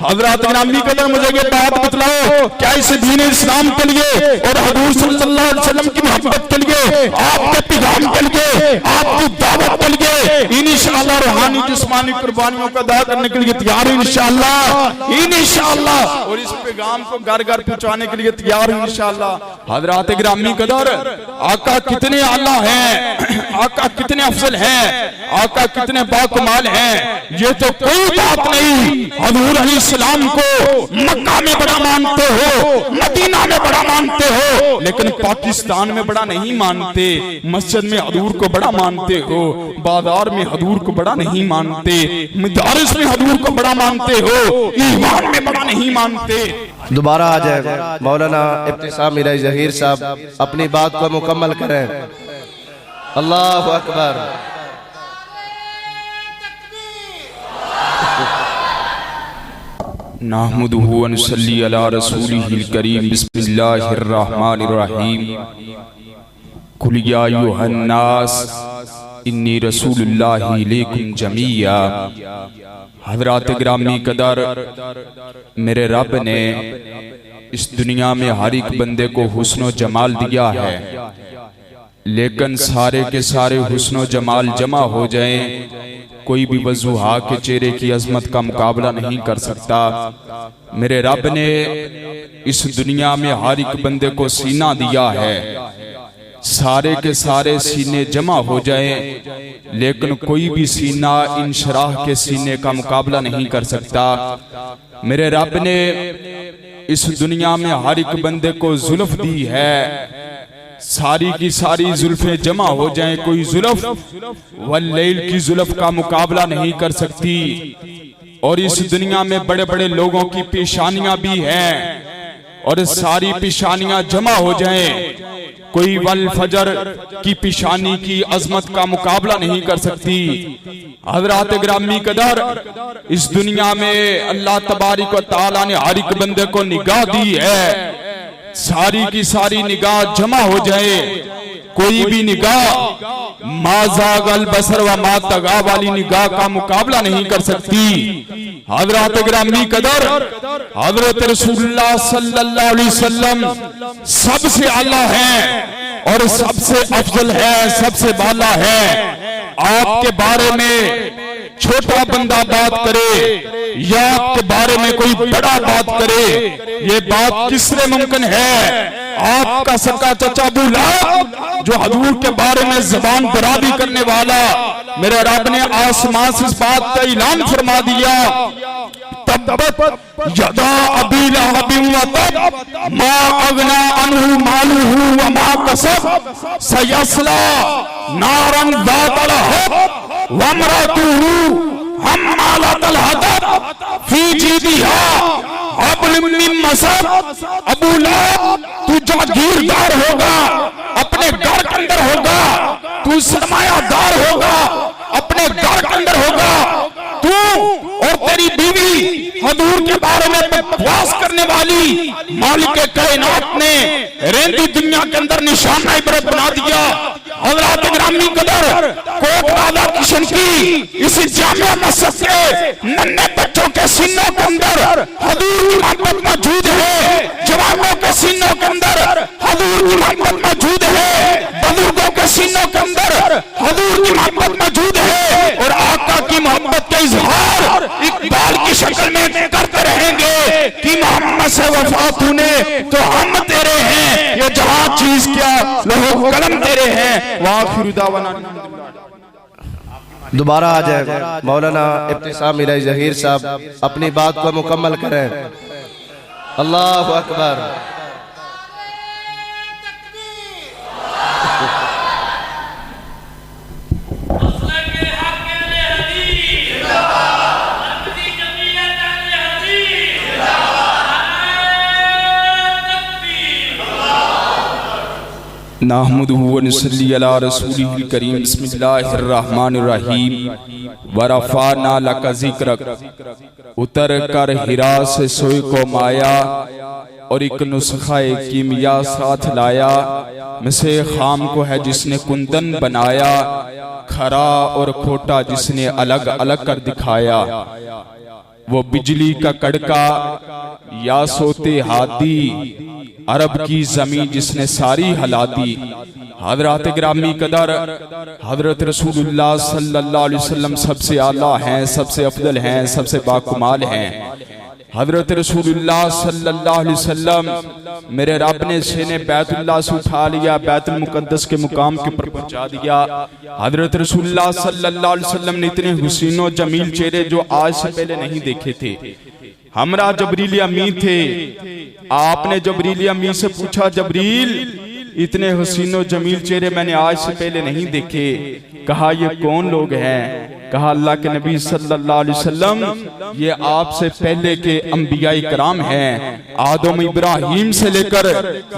हजरत ग्रामी कदर मुझे ये बात बतलाओ, क्या इस दीन इस्लाम के लिए और हुजूर सल्लल्लाहु अलैहि वसल्लम की मोहब्बत के लिए, आपके पैगाम के लिए, आपकी दावत के लिए इंशाअल्लाह रूहानी जिस्मानी कुर्बानियों का अदा करने के लिए तैयार है इंशाअल्लाह, इंशाअल्लाह, और इस पैगाम को घर घर पहुंचाने के लिए तैयार है इंशाअल्लाह। हजरत ग्रामी कदर आका कितने आला हैं, आका कितने अफजल हैं, आका कितने बाकमाल हैं, ये तो कोई बात नहीं। हुजूर अलैहिस्सलाम को मक्का में बड़ा मानते हो, मदीना में बड़ा मानते हो, लेकिन पाकिस्तान में बड़ा नहीं मानते, मस्जिद में हुजूर को बड़ा मानते हो, बाजार में हुजूर को बड़ा नहीं मानते, मदारिस में हुजूर को बड़ा मानते हो, ईमान में बड़ा नहीं मानते। दोबारा आ जाएगा मौलाना इब्तिसाम इलाही जहीर साहब अपनी बात को मुकम्मल करें। अल्लाहु अकबर। नहमदुहु व नसल्ली अला रसूलिहिल करीम। बिस्मिल्लाहिर रहमानिर रहीम। कुल या अय्युहन नास इन्नी रसूलुल्लाहि इलैकुम जमीया। हज़रात ग्रामी कदर, मेरे रब ने इस दुनिया में हर एक बंदे को हुस्न व जमाल दिया है, लेकिन सारे के सारे हुस्न व जमाल जमा हो जाएं, कोई भी वजूहा के चेहरे की अजमत का मुकाबला नहीं कर सकता। मेरे रब ने इस दुनिया में हर एक बंदे को सीना दिया है, सारे के सारे सीने जमा हो जाएं, लेकिन कोई भी सीना इंशराह के सीने का मुकाबला नहीं कर सकता। मेरे रब ने इस दुनिया में हर एक बंदे को जुल्फ दी है, सारी की सारी जुल्फें जमा हो जाएं, कोई जुल्फ वल्लैल की जुल्फ का मुकाबला नहीं कर सकती। और इस दुनिया में बड़े बड़े लोगों की पेशानियां भी हैं, और सारी पेशानियां जमा हो जाएं, कोई वल फजर की पेशानी की अजमत का मुकाबला नहीं कर सकती। हज़रात ग्रामी कदर, इस दुनिया में अल्लाह तबारिक व तआला ने हर एक बंदे को निगाह दी है, सारी की सारी निगाह जमा हो जाए, कोई भी निगाह माज़ागल बसर व मा तगा वाली निगाह का मुकाबला नहीं कर सकती। हज़रात ग्रामी कदर, हज़रत रसूलुल्लाह सल्लल्लाहु अलैहि वसल्लम सबसे आला है और सबसे अफजल है, सबसे बाला है। आपके बारे में छोटा बंदा बात करे या आपके बारे में कोई बड़ा बात करे, ये बात किससे मुमकिन है? आपका सका चचा अबू लहब जो हुजूर के बारे में जबान बराबरी करने वाला, मेरे रब ने आसमान से इस बात का ऐलान फरमा दिया, तब्बत यदा अबी लहबिन व तब मा अगना अन्हु मालुहु व मा कसब सयस्ला नारन ज़ात लहब व इम्रअतुहु हम्मालतल हतब फी जीदिहा हब्लुम मिन मसद। अबू लहब, तू जागीरदार होगा, अपने घर के अंदर होगा, तू सरमायादार होगा, अपने घर के अंदर होगा, तू और तेरी बीवी हुजूर के बारे में बकवास करने वाली मालिक कायनात ने रेंदी दुनिया के अंदर निशाना इबरत बना दिया। हज़रात ग्रामी कदर, कोट राधा किशन की इस जामिया मस्जिद के नन्हे बच्चों के सीनों के अंदर हुजूर की मोहब्बत मौजूद है, जवानों के सीनों के अंदर हुजूर की मोहब्बत मौजूद है, बुजुर्गों के सीनों के अंदर हुजूर की मोहब्बत मौजूद है, और आका की मोहब्बत का इजहार इकबाल की शक्ल में करते रहेंगे कि मोहम्मद से वफा तूने तो हम तेरे हैं, ये जहां चीज क्या लौह कलम तेरे हैं। वाखिर दावाना। दोबारा आ जाएगा मौलाना इब्तिसाम इलाही जहीर साहब अपनी बात को मुकम्मल करें। अल्लाहु अकबर। नहमदुहु व नसल्ली अला रसूलिहिल करीम। बिस्मिल्लाहिर रहमानिर रहीम। व रफ़अना लका ज़िक्रक। उतर कर हिरा से सोए को माया, और एक नुस्ख़ा कीमिया साथ लाया। मिसे खाम को है जिसने कुंदन बनाया, खरा और खोटा जिसने अलग अलग कर दिखाया। वो बिजली का कड़का या सोते हादी, अरब की जमीन जिसने सारी हला दी। हजरत ग्रामी कदर हजरत रसूलुल्लाह सल्लल्लाहु अलैहि वसल्लम सबसे आला हैं, सबसे अफजल हैं, सबसे बाकमाल हैं। हजरत रसूलुल्लाह सल्लल्लाहु अलैहि वसल्लम मेरे रब ने सीने बैतुल्लाह से उठा लिया, बैतुल मुकद्दस के मुकाम के ऊपर पहुंचा दिया। हजरत रसूलुल्लाह सल्लल्लाहु अलैहि वसल्लम ने इतने हुसीनो जमील चेहरे जो आज से पहले नहीं देखे थे। हमरा जबरील अमीन थे, आपने जबरील अमीन से पूछा, जबरील इतने हुसीनो जमील चेहरे मैंने आज से पहले नहीं देखे। कहा ये कौन लोग हैं? कहा अल्लाह के नबी सल्लल्लाहु अलैहि वसल्लम ये आपसे पहले के अंबिया इकराम हैं। आदम इब्राहिम से लेकर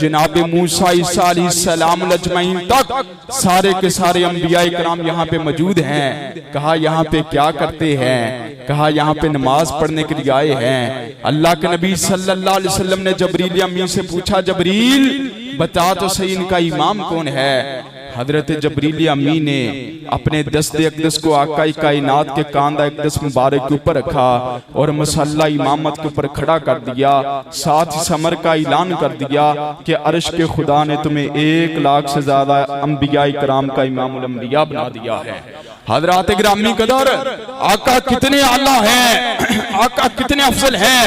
जनाब मूसा ईसा अलैहिस्सलाम अजमईन तक सारे के सारे अंबिया इकराम यहाँ पे मौजूद हैं। कहा यहाँ पे क्या करते हैं? कहा यहाँ पे नमाज पढ़ने के लिए आए हैं। अल्लाह के नबी सल्लल्लाहु अलैहि वसल्लम ने जबरील अमीन से पूछा, जबरील बता तो सही इनका इमाम कौन है? हजरत जबरील अमीन ने अपने दस्ते अक़दस को आका कायनात के कांदा अक़दस मुबारक के ऊपर रखा और मसल्ला इमामत के ऊपर खड़ा कर दिया। साथ ही समर का ऐलान कर दिया कि अर्श के खुदा ने तुम्हें 1 लाख से ज्यादा अंबिया इकराम का इमामुल अंबिया बना दिया है। हजरात ग्रामी कदर आका कितने आला हैं, आका कितने अफजल हैं,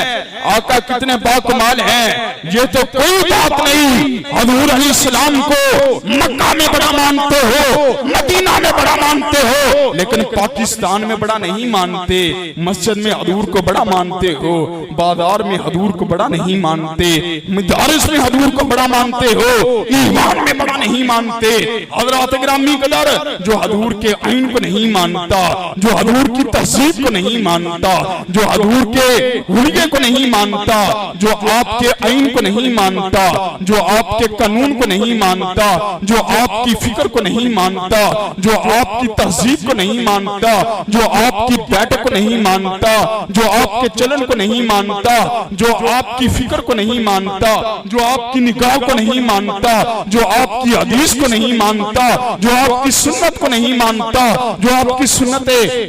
आका कितने बाकमाल हैं, ये तो कोई बात नहीं। हजूर अलैहिस्सलाम को मक्का में बड़ा मानते हो, मदीना में बड़ा मानते हो, लेकिन पाकिस्तान में बड़ा नहीं मानते। मस्जिद में हजूर को बड़ा मानते हो, बाजार में हजूर को बड़ा नहीं मानते, मदारिस में हजूर को बड़ा मानते हो, ईमान में बड़ा नहीं मानते। हजरात ग्रामी कदर जो हजूर के आइन को नहीं मानता, जो हजूर की तहजीब को नहीं मानता, जो हजूर के हुलिये को नहीं मानता, जो आपके आइन को नहीं मानता, जो आपके कानून को नहीं मानता, जो आपकी फिक्र को नहीं मानता, जो आपकी तहजीब को नहीं मानता, जो आपकी बैठक को नहीं मानता, जो आपके चलन को नहीं मानता, जो आपकी फिक्र को नहीं मानता, जो आपकी निगाह को नहीं मानता, जो आपकी हदीस को नहीं मानता, जो आपकी सुन्नत को नहीं मानता, जो आपकी सुन्नत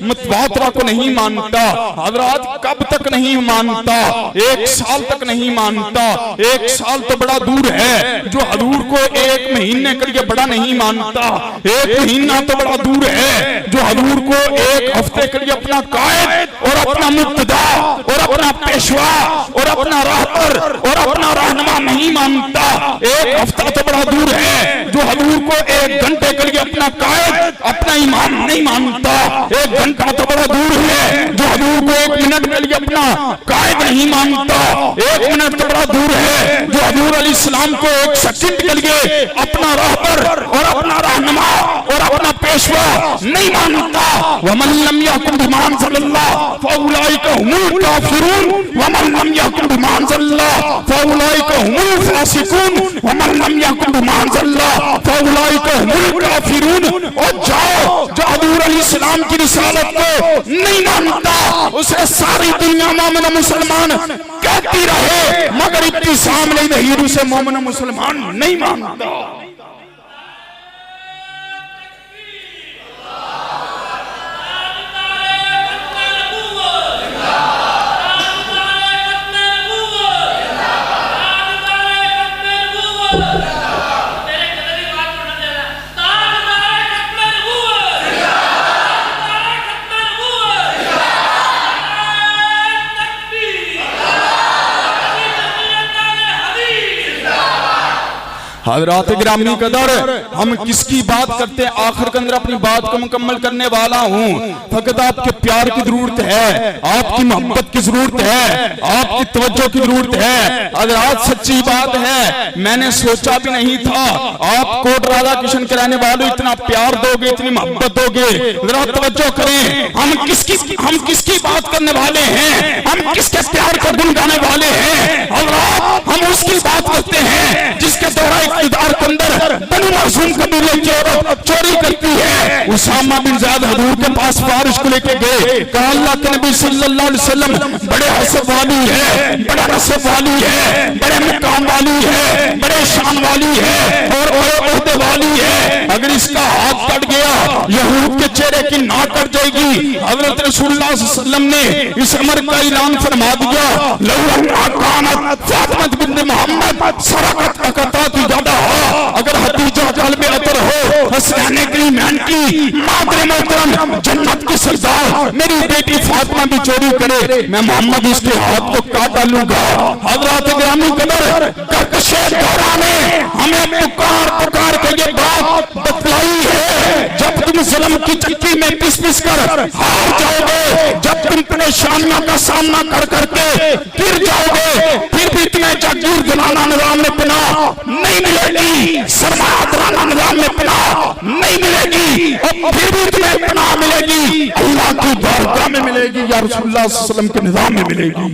मुतवातरा को नहीं मानता। हजरात कब तक नहीं मानता? 1 साल तक नहीं मानता। 1 साल तो बड़ा दूर है। जो हजूर को 1 महीने के लिए बड़ा नहीं मानता, 1 महीना तो बड़ा दूर है। जो हजूर को 1 हफ्ते के लिए अपना कायद और अपना मुक्तदा और अपना पेशवा और अपना रहबर और अपना रहनुमा नहीं मानता, 1 हफ्ता तो बड़ा दूर है। जो हजूर को 1 घंटे के लिए अपना कायद अपना इमाम नहीं मानता, 1 घंटा तो बड़ा दूर है। जो हजूर को 1 मिनट के लिए अपना कायद नहीं मानता, 1 मिनट तो बड़ा दूर है। जो हजूर अलैहिस्सलाम को 1 सेकंड के लिए अपना रहबर और अपना रहनुमा और अपना पेशवा नहीं मानता। वमन लम यकुन बिमा अंज़लल्लाह फउलाइका हुमुल काफिरून वमन लम यकुन बिमा अंज़लल्लाह फउलाइका हुमुल फासिकून वमन लम यकुन बिमा अंज़लल्लाह फउलाइका हुमुल काफिरून। और जाओ जो हजूर अलैहिस्सलाम की रिसालत को नहीं मानता, उसे सारी दुनिया मोमिन मुसलमान कहती रहे, मगर इतनी सामने नहीं उसे मोमिन मुसलमान नहीं मानता। हजरात गिरामी कदर हम किसकी बात करते हैं? आखिर के अंदर अपनी बात को मुकम्मल करने वाला हूँ। फकत आपके प्यार की जरूरत है, आपकी मोहब्बत की जरूरत है, आपकी तवज्जो की जरूरत है। हजरात सच्ची बात है, मैंने सोचा भी नहीं था आप कोट राधा कृष्ण के रहने वालों इतना प्यार दोगे, इतनी मोहब्बत दोगे। जरा तवज्जो करें, हम किसकी बात करने वाले हैं? हम किसके प्यार को गुनगाने वाले हैं? हजरात हम उसकी बात करते हैं जिसके द्वारा इक़्तिदार के अंदर बनी मासूम कबीले की औरत चोरी करती है। उसामा बिन ज़ैद हजूर के पास बारिश को लेके गए, कहा अल्लाह के नबी सल्लल्लाहु अलैहि वसल्लम बड़े हसब वाली है, बड़ा नसब वाली है, बड़े मुकाम वाली है, बड़े शान वाली है और बड़े ओहदे वाली है। अगर इसका हाथ कट गया यहूद के चेहरे की नाक कट जाएगी। हजरत रसूलुल्लाह सल्लल्लाहु अलैहि वसल्लम ने इस अमर का ऐलान फरमा दिया, लौ अन्ना कानत फातिमा बिन्त मोहम्मद सरकत अकतात ज्यादा हो, अगर हदीजा कल्बे अतर हो, हसनैन की ईमान की मादर मोहतरम जन्नत की सरदार मेरी बेटी फातिमा भी चोरी करे, मैं मोहम्मद इसके हाथ को काट डालूंगा। हज़रात गिरामी कदर कर्कशे दौरा ने हमें पुकार के ये बात बतलाई है, जब तुम ज़ुल्म की चक्की में पिस कर हार जाओगे, जब तुम परेशानियों का सामना कर करके गिर जाओगे, फिर भी तुम्हें जागीर दिलाना निजाम में पनाह नहीं मिलेगी, सरमाया दिलाना निजाम में पनाह नहीं मिलेगी, और फिर भी तुम्हें पनाह मिलेगी अल्लाह की बारगाह में मिलेगी, या रसूलुल्लाह सल्लल्लाहु अलैहि वसल्लम के निजाम में मिलेगी।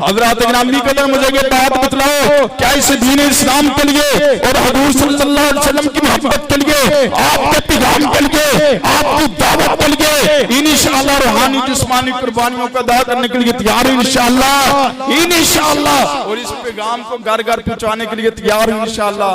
हज़रात गिरामी कदर मुझे ये बात बतलाओ, क्या इस दीन इस्लाम के लिए और हुजूर सल्लल्लाहु अलैहि वसल्लम की मोहब्बत के लिए, आपके पैगाम के लिए, आपकी दावत के लिए इंशाअल्लाह रूहानी जिस्मानी कुर्बानियों का अदा करने के लिए तैयार है इंशाअल्लाह, और इस पैगाम को घर घर पहुंचाने के लिए तैयार है इंशाअल्लाह।